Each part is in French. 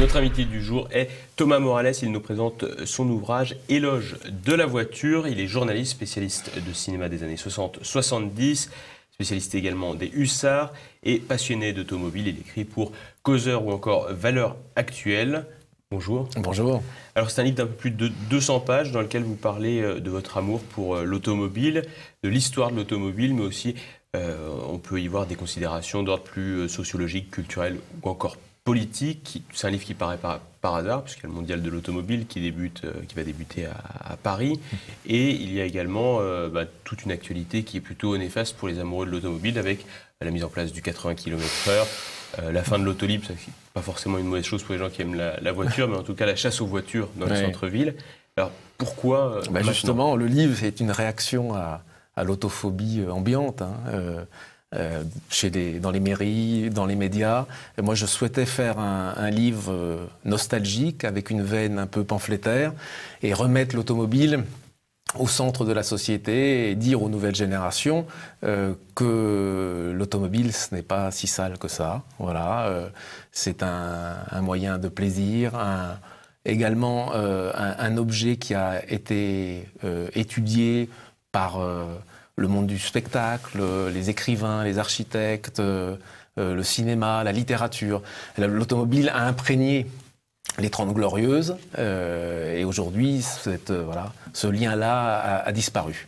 Notre invité du jour est Thomas Morales. Il nous présente son ouvrage Éloge de la voiture. Il est journaliste, spécialiste de cinéma des années 60-70, spécialiste également des hussards et passionné d'automobile. Il écrit pour Causeur ou encore Valeurs actuelles. Bonjour. Bonjour. Alors c'est un livre d'un peu plus de 200 pages dans lequel vous parlez de votre amour pour l'automobile, de l'histoire de l'automobile, mais aussi on peut y voir des considérations d'ordre plus sociologique, culturel ou encore politique. C'est un livre qui paraît par hasard, puisqu'il y a le mondial de l'automobile qui va débuter à Paris. Et il y a également toute une actualité qui est plutôt néfaste pour les amoureux de l'automobile, avec la mise en place du 80 km/h, la fin de l'autolibre, ce n'est pas forcément une mauvaise chose pour les gens qui aiment la voiture, mais en tout cas la chasse aux voitures dans les centres-villes. Alors pourquoi justement, le livre est une réaction à l'autophobie ambiante. Dans les mairies, dans les médias. Et moi, je souhaitais faire un livre nostalgique, avec une veine un peu pamphlétaire, et remettre l'automobile au centre de la société et dire aux nouvelles générations que l'automobile, ce n'est pas si sale que ça. Voilà, c'est un moyen de plaisir, également un objet qui a été étudié par le monde du spectacle, les écrivains, les architectes, le cinéma, la littérature. L'automobile a imprégné les 30 Glorieuses et aujourd'hui, ce lien-là a disparu.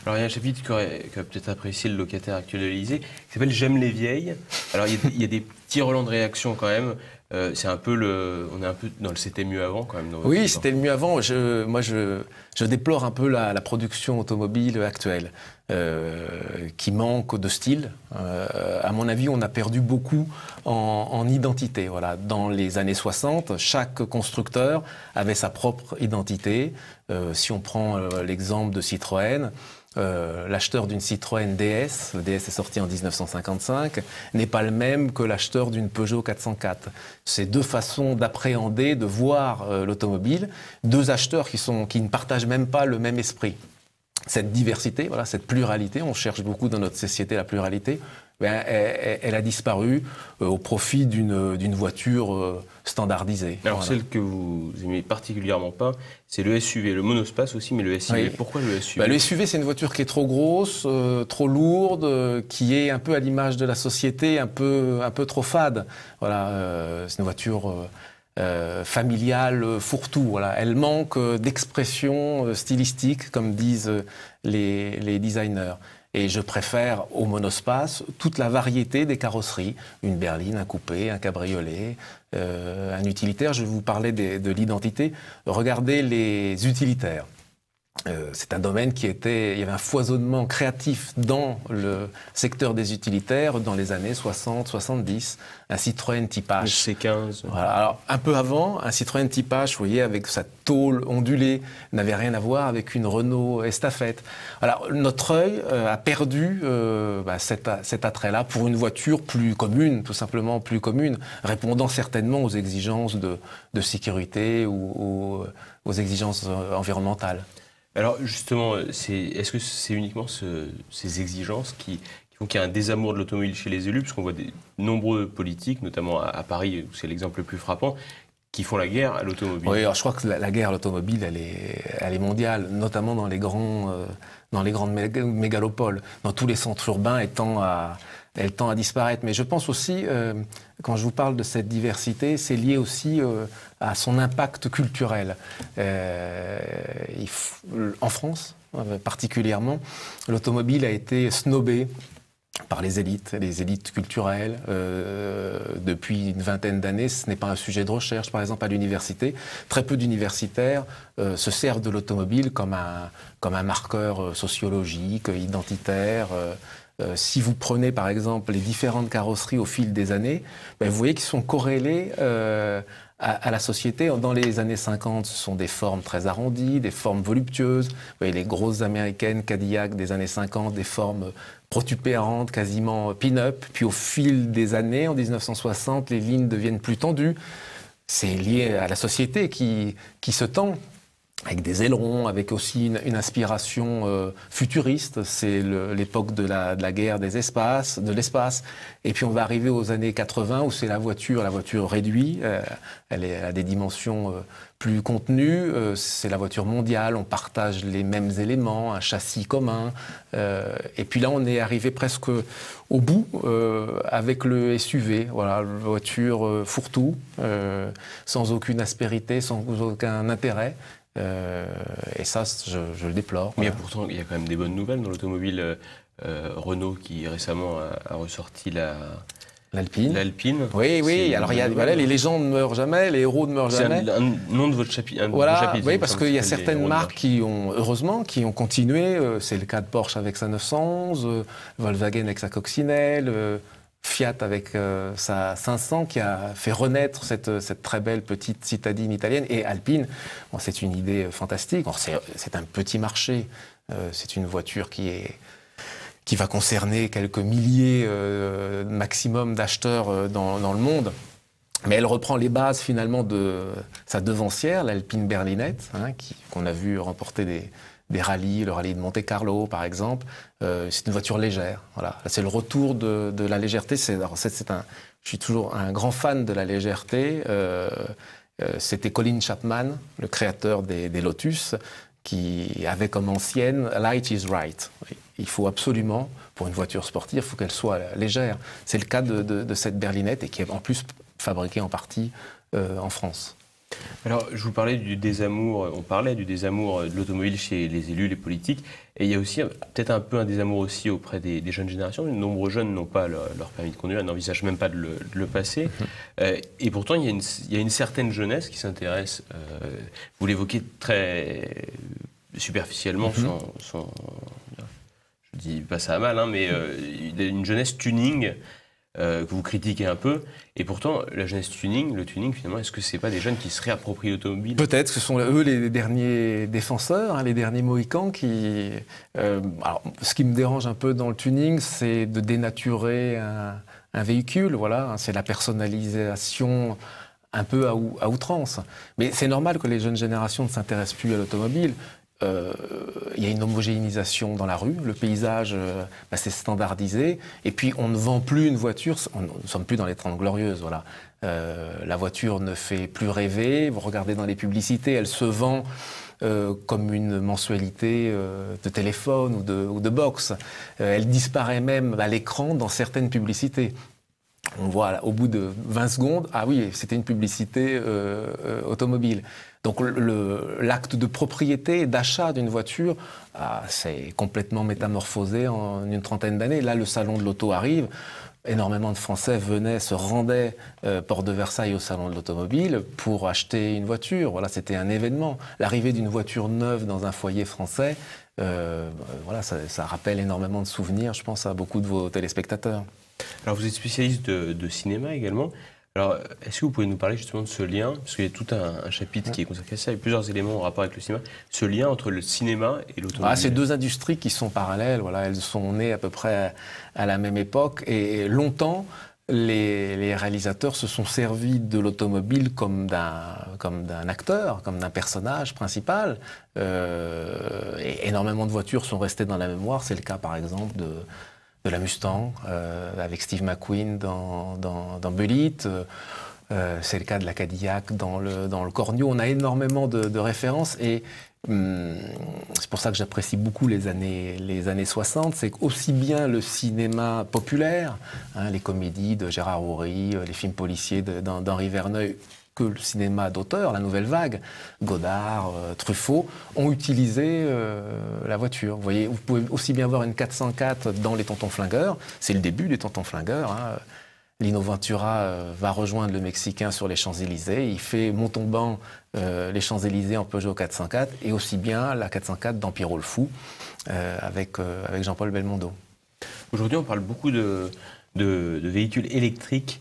Alors il y a un chapitre qu'a peut-être apprécié le locataire actuel de l'Élysée, qui s'appelle « J'aime les vieilles ». Alors il y a des petits relents de réaction quand même. On est un peu dans le c'était mieux avant quand même. Oui, c'était mieux avant. Moi, je déplore un peu la production automobile actuelle, qui manque de style. À mon avis, on a perdu beaucoup en identité. Voilà. Dans les années 60, chaque constructeur avait sa propre identité. Si on prend l'exemple de Citroën, l'acheteur d'une Citroën DS, le DS est sorti en 1955, n'est pas le même que l'acheteur d'une Peugeot 404. C'est deux façons d'appréhender, de voir l'automobile, deux acheteurs qui ne partagent même pas le même esprit. Cette diversité, cette pluralité, on cherche beaucoup dans notre société la pluralité, elle a disparu au profit d'une voiture standardisée. Alors celle que vous aimez particulièrement pas, c'est le SUV, le monospace aussi, mais le SUV. Oui. Pourquoi le SUV ? Le SUV, c'est une voiture qui est trop grosse, trop lourde, qui est un peu à l'image de la société, un peu trop fade. Voilà, c'est une voiture familiale, fourre-tout. Voilà. Elle manque d'expression stylistique, comme disent les designers. Et je préfère au monospace toute la variété des carrosseries. Une berline, un coupé, un cabriolet, un utilitaire. Je vais vous parler de l'identité. Regardez les utilitaires. C'est un domaine il y avait un foisonnement créatif dans le secteur des utilitaires dans les années 60-70. Un Citroën Type H. C15. Voilà. Alors, un peu avant, un Citroën Type H, vous voyez, avec sa tôle ondulée, n'avait rien à voir avec une Renault Estafette. Alors, notre œil a perdu cet attrait-là pour une voiture plus commune, tout simplement plus commune, répondant certainement aux exigences de sécurité ou aux exigences environnementales. Alors justement, est-ce que c'est uniquement ces exigences qui font qu'il y a un désamour de l'automobile chez les élus, parce qu'on voit de nombreux politiques, notamment à Paris, où c'est l'exemple le plus frappant, qui font la guerre à l'automobile. Oui, alors je crois que la guerre à l'automobile, elle est mondiale, notamment dans les grandes mégalopoles, dans tous les centres urbains, elle tend à disparaître. Mais je pense aussi, quand je vous parle de cette diversité, c'est lié aussi à son impact culturel. En France, particulièrement, l'automobile a été snobée par les élites culturelles. Depuis une vingtaine d'années, ce n'est pas un sujet de recherche. Par exemple, à l'université, très peu d'universitaires se servent de l'automobile comme un marqueur sociologique, identitaire. Si vous prenez par exemple les différentes carrosseries au fil des années, vous voyez qu'ils sont corrélés à la société. Dans les années 50, ce sont des formes très arrondies, des formes voluptueuses. Vous voyez les grosses américaines Cadillac des années 50, des formes protubérantes, quasiment pin-up. Puis au fil des années, en 1960, les lignes deviennent plus tendues. C'est lié à la société qui se tend. avec des ailerons, avec aussi une inspiration futuriste. C'est l'époque de la guerre de l'espace. Et puis on va arriver aux années 80 où c'est la voiture réduite. Elle a des dimensions plus contenues. C'est la voiture mondiale. On partage les mêmes éléments, un châssis commun. Et puis là, on est arrivé presque au bout avec le SUV. Voilà, voiture fourre-tout, sans aucune aspérité, sans aucun intérêt. Et ça, je le déplore. Mais pourtant, il y a quand même des bonnes nouvelles dans l'automobile. Renault qui récemment a ressorti l'Alpine. Oui. Alors voilà, les légendes ne meurent jamais, les héros ne meurent jamais. C'est un nom de votre chapitre. Voilà, oui, parce qu'il y a certaines marques qui ont, heureusement, qui ont continué. C'est le cas de Porsche avec sa 911, Volkswagen avec sa coccinelle. Fiat avec sa 500 qui a fait renaître cette très belle petite citadine italienne. Et Alpine, bon, c'est une idée fantastique. C'est un petit marché. C'est une voiture qui va concerner quelques milliers maximum d'acheteurs dans le monde. Mais elle reprend les bases finalement de sa devancière, l'Alpine berlinette, qu'on a vu remporter des rallyes, le rallye de Monte-Carlo par exemple. C'est une voiture légère. Voilà. C'est le retour de la légèreté. Je suis toujours un grand fan de la légèreté. C'était Colin Chapman, le créateur des Lotus, qui avait comme ancienne « Light is right ». Il faut absolument, pour une voiture sportive, il faut qu'elle soit légère. C'est le cas de cette berlinette et qui est en plus fabriquée en partie en France. Alors, je vous parlais du désamour, on parlait du désamour de l'automobile chez les élus, les politiques, et il y a aussi peut-être un peu un désamour aussi auprès des jeunes générations. De nombreux jeunes n'ont pas leur permis de conduire, n'envisagent même pas de le passer, et pourtant il y a une certaine jeunesse qui s'intéresse, vous l'évoquez très superficiellement, je dis pas ça à mal, mais une jeunesse tuning, que vous critiquez un peu, et pourtant la jeunesse tuning, le tuning finalement, est-ce que c'est pas des jeunes qui se réapproprient l'automobile? Peut-être, ce sont eux les derniers défenseurs, les derniers mohicans qui... alors, ce qui me dérange un peu dans le tuning, c'est de dénaturer un véhicule, voilà, c'est la personnalisation un peu à outrance. Mais c'est normal que les jeunes générations ne s'intéressent plus à l'automobile. Il y a une homogénéisation dans la rue, le paysage c'est standardisé, et puis on ne vend plus une voiture, on ne sommes plus dans les 30 glorieuses, voilà. La voiture ne fait plus rêver, vous regardez dans les publicités, elle se vend comme une mensualité de téléphone ou de box. Elle disparaît même à l'écran dans certaines publicités. On voit au bout de 20 secondes, ah oui, c'était une publicité automobile. Donc l'acte de propriété, d'achat d'une voiture, c'est complètement métamorphosé en une trentaine d'années. Là, le salon de l'auto arrive. Énormément de Français se rendaient porte de Versailles au salon de l'automobile pour acheter une voiture. Voilà, c'était un événement. L'arrivée d'une voiture neuve dans un foyer français, voilà, ça rappelle énormément de souvenirs, je pense, à beaucoup de vos téléspectateurs. Alors vous êtes spécialiste de cinéma également. Alors est-ce que vous pouvez nous parler justement de ce lien, parce qu'il y a tout un chapitre qui est consacré à ça, il y a plusieurs éléments en rapport avec le cinéma, ce lien entre le cinéma et l'automobile. C'est deux industries qui sont parallèles, voilà, elles sont nées à peu près à la même époque, et longtemps les réalisateurs se sont servis de l'automobile comme d'un acteur, comme d'un personnage principal. Et énormément de voitures sont restées dans la mémoire, c'est le cas par exemple de la Mustang, avec Steve McQueen dans Bullitt. C'est le cas de la Cadillac dans le Cornio. On a énormément de références et c'est pour ça que j'apprécie beaucoup les années 60. C'est aussi bien le cinéma populaire, les comédies de Gérard Houry, les films policiers d'Henri Verneuil, que le cinéma d'auteur, la nouvelle vague, Godard, Truffaut, ont utilisé la voiture. Vous voyez, vous pouvez aussi bien voir une 404 dans Les Tontons Flingueurs, c'est le début des Tontons Flingueurs. Lino Ventura va rejoindre le Mexicain sur les Champs-Élysées, il fait Montauban, les Champs-Élysées en Peugeot 404, et aussi bien la 404 dans Pierrot le Fou, avec Jean-Paul Belmondo. Aujourd'hui, on parle beaucoup de véhicules électriques,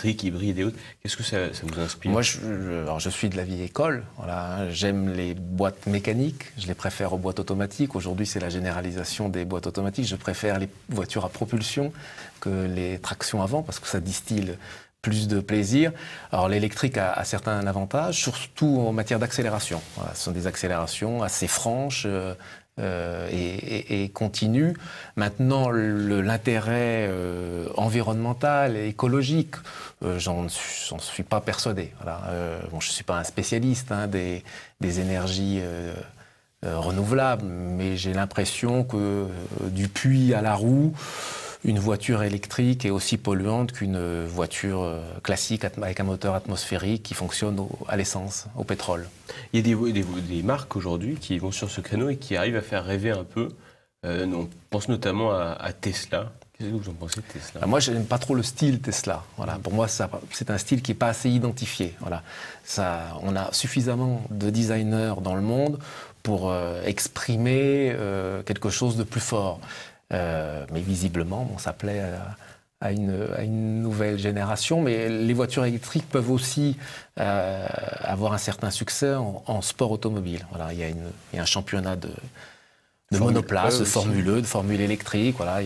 hybrides et autres. Qu'est-ce que ça vous inspire? Moi, je suis de la vieille école. Voilà, j'aime les boîtes mécaniques. Je les préfère aux boîtes automatiques. Aujourd'hui, c'est la généralisation des boîtes automatiques. Je préfère les voitures à propulsion que les tractions avant parce que ça distille plus de plaisir. Alors l'électrique a certains avantages, surtout en matière d'accélération. Voilà, ce sont des accélérations assez franches et continues. Maintenant, l'intérêt environnemental et écologique, j'en suis pas persuadé. Voilà. Bon, je suis pas un spécialiste des énergies renouvelables, mais j'ai l'impression que du puits à la roue, une voiture électrique est aussi polluante qu'une voiture classique avec un moteur atmosphérique qui fonctionne à l'essence, au pétrole. Il y a des marques aujourd'hui qui vont sur ce créneau et qui arrivent à faire rêver un peu. On pense notamment à Tesla. Qu'est-ce que vous en pensez de Tesla? Moi, je n'aime pas trop le style Tesla. Voilà. Pour moi, c'est un style qui n'est pas assez identifié. Voilà. On a suffisamment de designers dans le monde pour exprimer quelque chose de plus fort. Mais visiblement, ça plaît à une nouvelle génération. Mais les voitures électriques peuvent aussi avoir un certain succès en sport automobile. Voilà, il y a un championnat de monoplace, de Formule E, de Formule électrique, voilà,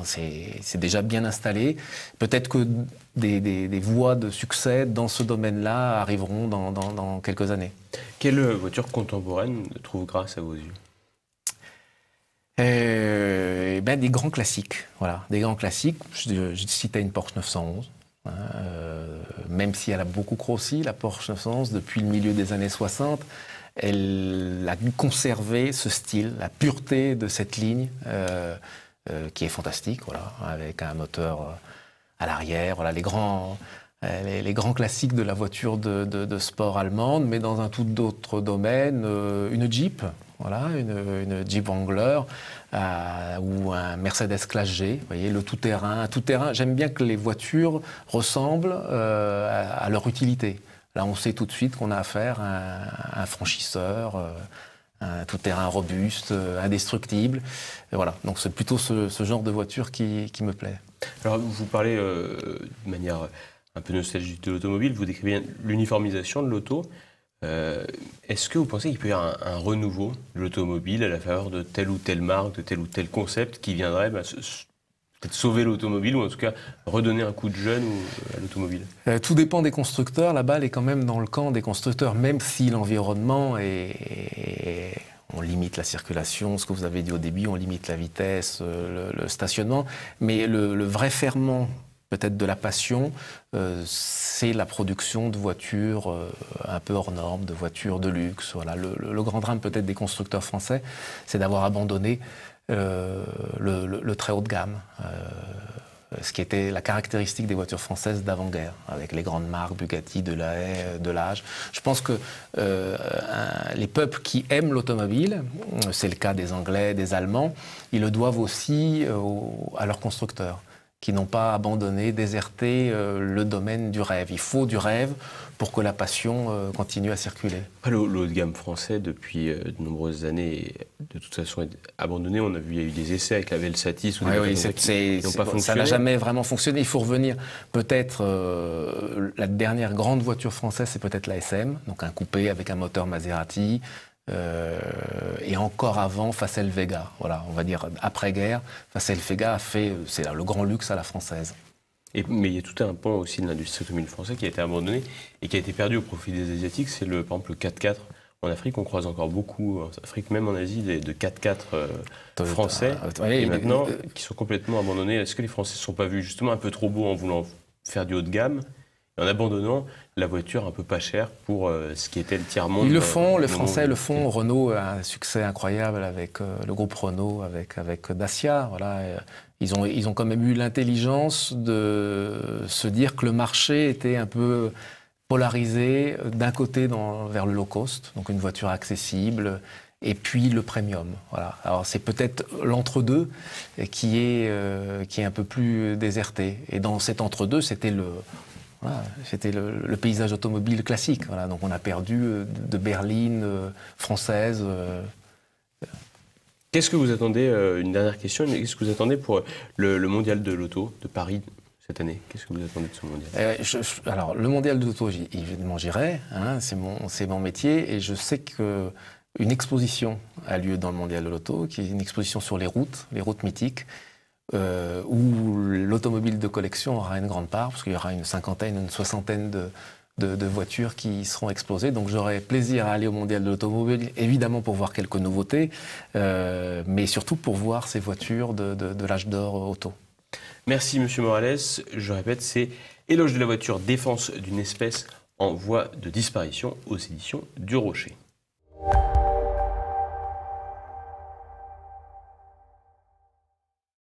c'est déjà bien installé. Peut-être que des voies de succès dans ce domaine-là arriveront dans quelques années. Quelle voiture contemporaine trouve grâce à vos yeux? Des grands classiques, voilà, des grands classiques. Je citais une Porsche 911, hein, même si elle a beaucoup grossi, la Porsche 911 depuis le milieu des années 60, elle a conservé ce style, la pureté de cette ligne qui est fantastique, voilà, avec un moteur à l'arrière, voilà, les grands classiques de la voiture de sport allemande, mais dans un tout autre domaine, une Jeep. Voilà, une Jeep Wrangler ou un Mercedes Classe G, vous voyez, le tout-terrain. J'aime bien que les voitures ressemblent à leur utilité. Là, on sait tout de suite qu'on a affaire à un franchisseur, un tout-terrain robuste, indestructible. Et voilà, donc c'est plutôt ce genre de voiture qui me plaît. Alors, vous parlez de manière un peu nostalgique de l'automobile, vous décrivez l'uniformisation de l'auto. Est-ce que vous pensez qu'il peut y avoir un renouveau de l'automobile à la faveur de telle ou telle marque, de tel ou tel concept qui viendrait peut-être sauver l'automobile ou en tout cas redonner un coup de jeune à l'automobile? Tout dépend des constructeurs. La balle est quand même dans le camp des constructeurs, même si l'environnement on limite la circulation, ce que vous avez dit au début, on limite la vitesse, le stationnement, mais le vrai ferment peut-être de la passion, c'est la production de voitures un peu hors normes, de voitures de luxe. Voilà. Le grand drame peut-être des constructeurs français, c'est d'avoir abandonné le très haut de gamme, ce qui était la caractéristique des voitures françaises d'avant-guerre, avec les grandes marques Bugatti, Delahaye, Delage. Je pense que les peuples qui aiment l'automobile, c'est le cas des Anglais, des Allemands, ils le doivent aussi à leurs constructeurs, qui n'ont pas abandonné, déserté le domaine du rêve. Il faut du rêve pour que la passion continue à circuler. Après, le haut de gamme français, depuis de nombreuses années, de toute façon, est abandonné. On a vu, il y a eu des essais avec la Velsatis ou des qui n'ont pas fonctionné. Ça n'a jamais vraiment fonctionné. Il faut revenir. Peut-être la dernière grande voiture française, c'est peut-être la SM, donc un coupé avec un moteur Maserati. Et encore avant, Facel Vega, voilà, on va dire après-guerre, Facel Vega a fait, c'est le grand luxe à la française. Mais il y a tout un pan aussi de l'industrie automobile française qui a été abandonné et qui a été perdu au profit des Asiatiques. C'est par exemple le 4x4. En Afrique, on croise encore beaucoup, en Afrique, même en Asie, de 4x4 français, et maintenant, qui sont complètement abandonnés. Est-ce que les Français ne sont pas vus justement un peu trop beaux en voulant faire du haut de gamme, et en abandonnant la voiture un peu pas chère pour ce qui était le tiers-monde? Ils le font, les Français le font. Renault a un succès incroyable avec le groupe Renault, avec Dacia. Voilà. Ils ont quand même eu l'intelligence de se dire que le marché était un peu polarisé d'un côté vers le low cost, donc une voiture accessible, et puis le premium. Voilà. Alors c'est peut-être l'entre-deux qui est un peu plus déserté. Et dans cet entre-deux, c'était le paysage automobile classique. Voilà. Donc on a perdu de berlines françaises. Qu'est-ce que vous attendez, une dernière question, qu'est-ce que vous attendez pour le mondial de l'auto de Paris cette année? Qu'est-ce que vous attendez de ce mondial? Alors, le mondial de l'auto, évidemment, j'irai. Hein, c'est mon métier. Et je sais qu'une exposition a lieu dans le mondial de l'auto, qui est une exposition sur les routes mythiques, où l'automobile de collection aura une grande part, parce qu'il y aura une cinquantaine, une soixantaine de voitures qui seront exposées. Donc j'aurai plaisir à aller au Mondial de l'automobile, évidemment pour voir quelques nouveautés, mais surtout pour voir ces voitures de l'âge d'or auto. Merci Monsieur Morales. Je répète, c'est Éloge de la voiture, défense d'une espèce en voie de disparition aux éditions du Rocher.